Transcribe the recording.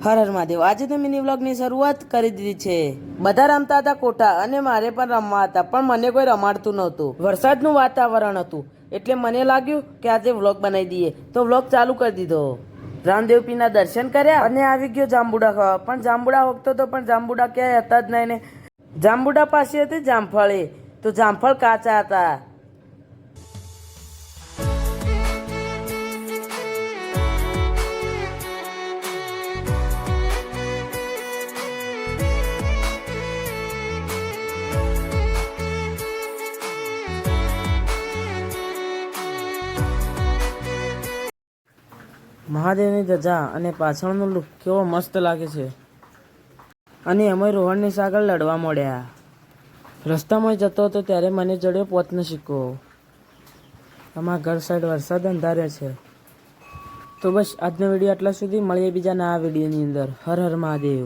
હર હર મહાદેવ। આજે તો મિની વ્લોગની શરૂઆત કરી દીધી છે। બધા રમતા હતા કોઠા અને મારે પણ રમવા હતા, પણ મને કોઈ રમાડતું નહોતું। વરસાદનું વાતાવરણ હતું એટલે મને લાગ્યું કે આજે વ્લોગ બનાવી દઈએ, તો વ્લોગ ચાલુ કરી દીધો। રામદેવપીરના દર્શન કર્યા અને આવી ગયો જાંબુડા ખાવા। પણ જાંબુડા હોગતો તો પણ જાંબુડા ક્યાંય હતા જ નહીં ને। જાંબુડા પાસે હતી જામફળે, તો જામફળ કાચા હતા। મહાદેવની ધજા અને પાછળનો લુક કેવો મસ્ત લાગે છે। અને અમે રોહણની સાગર લડવા મળ્યા। રસ્તામાં જતો હતો ત્યારે મને જડ્યો પોતનો સિક્કો। અમારા ઘર સાઈડ વરસાદ અંધારે છે। તો બસ આજનો વિડીયો આટલા સુધી, મળીએ બીજા નવા વિડીયોની અંદર। હર હર મહાદેવ।